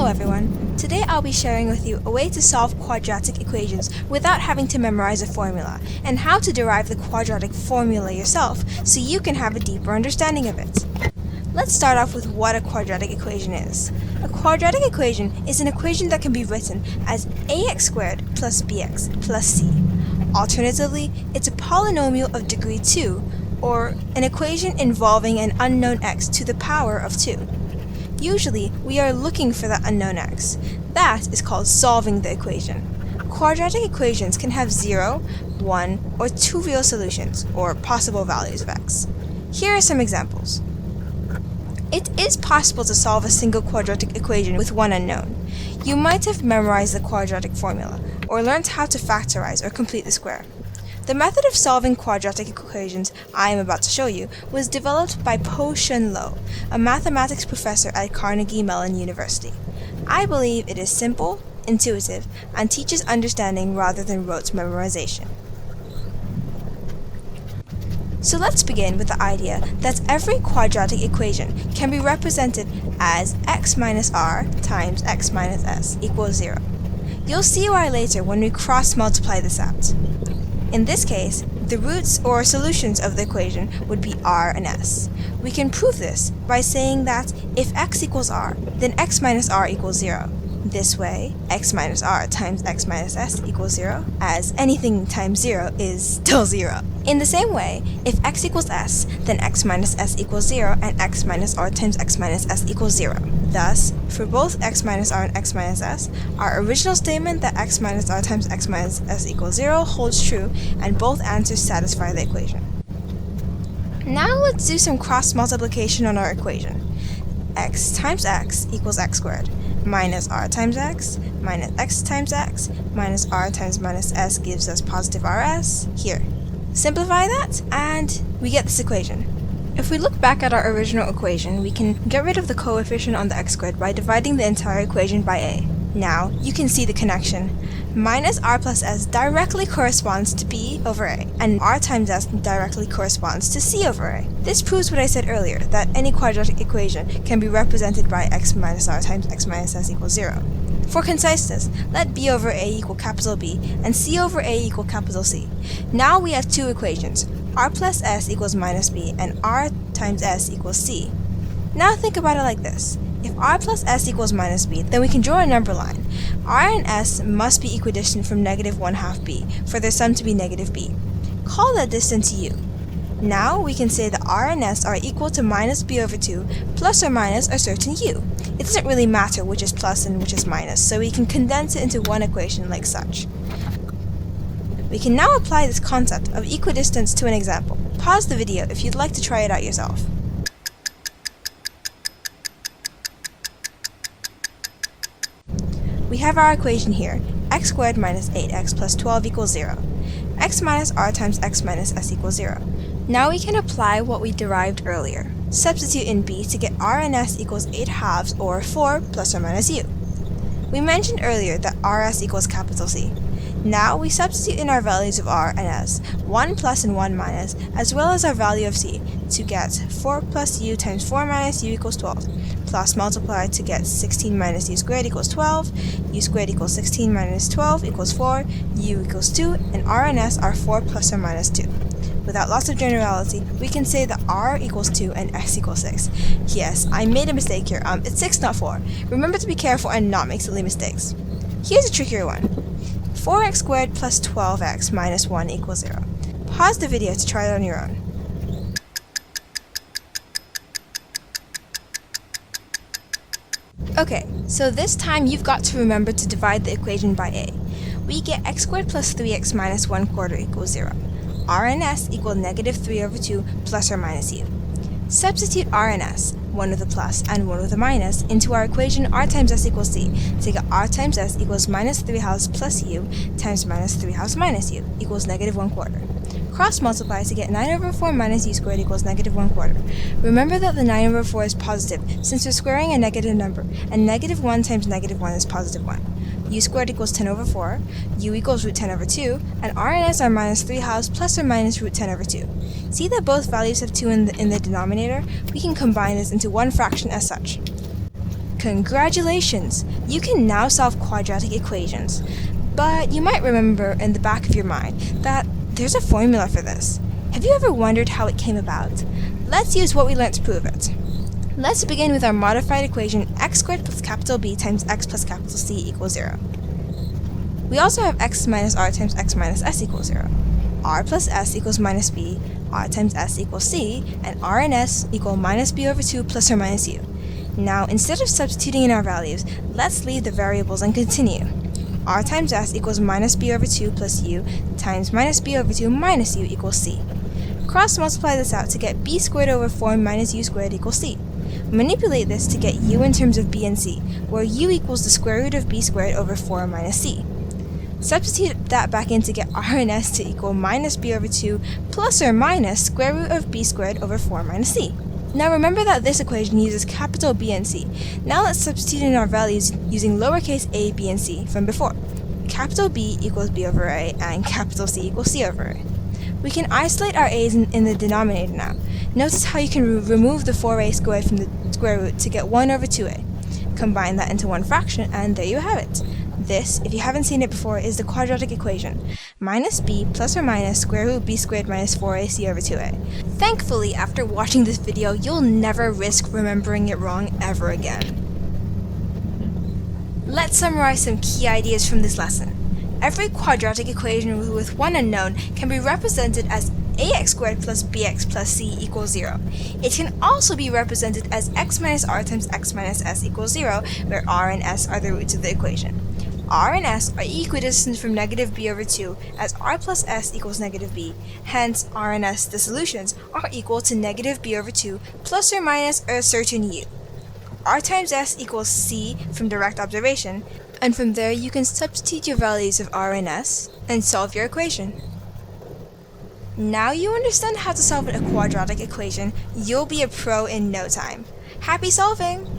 Hello everyone! Today I'll be sharing with you a way to solve quadratic equations without having to memorize a formula, and how to derive the quadratic formula yourself so you can have a deeper understanding of it. Let's start off with what a quadratic equation is. A quadratic equation is an equation that can be written as ax squared plus bx plus c. Alternatively, it's a polynomial of degree 2, or an equation involving an unknown x to the power of 2. Usually, we are looking for that unknown x. That is called solving the equation. Quadratic equations can have 0, 1, or 2 real solutions, or possible values of x. Here are some examples. It is possible to solve a single quadratic equation with one unknown. You might have memorized the quadratic formula, or learned how to factorize or complete the square. The method of solving quadratic equations I am about to show you was developed by Po Shen-Loh, a mathematics professor at Carnegie Mellon University. I believe it is simple, intuitive, and teaches understanding rather than rote memorization. So let's begin with the idea that every quadratic equation can be represented as x minus r times x minus s equals 0. You'll see why later when we cross-multiply this out. In this case, the roots or solutions of the equation would be r and s. We can prove this by saying that if x equals r, then x minus r equals 0. This way, x minus r times x minus s equals 0, as anything times 0 is still 0. In the same way, if x equals s, then x minus s equals 0, and x minus r times x minus s equals 0. Thus, for both x minus r and x minus s, our original statement that x minus r times x minus s equals 0 holds true, and both answers satisfy the equation. Now let's do some cross-multiplication on our equation. X times x equals x squared, minus r times x times x, minus r times minus s gives us positive rs. Here. Simplify that, and we get this equation. If we look back at our original equation, we can get rid of the coefficient on the x squared by dividing the entire equation by a. Now, you can see the connection. Minus r plus s directly corresponds to b over a, and r times s directly corresponds to c over a. This proves what I said earlier, that any quadratic equation can be represented by x minus r times x minus s equals 0. For conciseness, let b over a equal capital B, and c over a equal capital C. Now we have two equations, r plus s equals minus b, and r times s equals c. Now think about it like this. If r plus s equals minus b, then we can draw a number line. r and s must be equidistant from negative 1/2 b, for their sum to be negative b. Call that distance u. Now we can say that r and s are equal to minus b over 2, plus or minus a certain u. It doesn't really matter which is plus and which is minus, so we can condense it into one equation like such. We can now apply this concept of equidistance to an example. Pause the video if you'd like to try it out yourself. We have our equation here, x squared minus 8x plus 12 equals 0. X minus r times x minus s equals 0. Now we can apply what we derived earlier. Substitute in b to get r and s equals 8 halves, or 4 plus or minus u. We mentioned earlier that rs equals capital C. Now we substitute in our values of r and s, 1 plus and 1 minus, as well as our value of c, to get 4 plus u times 4 minus u equals 12, plus multiply to get 16 minus u squared equals 12, u squared equals 16 minus 12 equals 4, u equals 2, and r and s are 4 plus or minus 2. Without lots of generality, we can say that r equals 2 and s equals 6. Yes, I made a mistake here. It's 6, not 4. Remember to be careful and not make silly mistakes. Here's a trickier one. 4x squared plus 12x minus 1 equals 0. Pause the video to try it on your own. Okay, so this time you've got to remember to divide the equation by a. We get x squared plus 3x minus 1/4 equals 0. r and s equal negative 3 over 2 plus or minus u. Substitute r and s, one with a plus and one with a minus, into our equation r times s equals c to get r times s equals minus 3 halves plus u times minus 3 halves minus u equals negative 1/4. Cross-multiply to get 9 over 4 minus u squared equals negative 1/4. Remember that the 9 over 4 is positive since we're squaring a negative number, and negative 1 times negative 1 is positive 1. U squared equals 10 over 4, u equals root 10 over 2, and r and s are minus 3 halves plus or minus root 10 over 2. See that both values have 2 in the denominator? We can combine this into one fraction as such. Congratulations! You can now solve quadratic equations. But you might remember in the back of your mind that there's a formula for this. Have you ever wondered how it came about? Let's use what we learned to prove it. Let's begin with our modified equation x squared plus capital B times x plus capital C equals 0. We also have x minus r times x minus s equals 0. R plus s equals minus b, r times s equals c, and r and s equal minus b over 2 plus or minus u. Now, instead of substituting in our values, let's leave the variables and continue. R times s equals minus b over 2 plus u times minus b over 2 minus u equals c. Cross multiply this out to get b squared over 4 minus u squared equals c. Manipulate this to get u in terms of b and c, where u equals the square root of b squared over 4 minus c. Substitute that back in to get r and s to equal minus b over 2 plus or minus square root of b squared over 4 minus c. Now remember that this equation uses capital B and C. Now let's substitute in our values using lowercase a, b, and c from before. Capital B equals b over a and capital C equals c over a. We can isolate our a's in the denominator now. Notice how you can remove the 4a squared from the square root to get 1 over 2a. Combine that into one fraction and there you have it. This, if you haven't seen it before, is the quadratic equation. Minus b plus or minus square root b squared minus 4ac over 2a. Thankfully, after watching this video, you'll never risk remembering it wrong ever again. Let's summarize some key ideas from this lesson. Every quadratic equation with one unknown can be represented as ax squared plus bx plus c equals 0. It can also be represented as x minus r times x minus s equals 0, where r and s are the roots of the equation. R and s are equidistant from negative b over 2, as r plus s equals negative b. Hence, r and s, the solutions, are equal to negative b over 2 plus or minus a certain u. R times s equals c from direct observation, and from there you can substitute your values of r and s and solve your equation. Now you understand how to solve a quadratic equation, you'll be a pro in no time. Happy solving!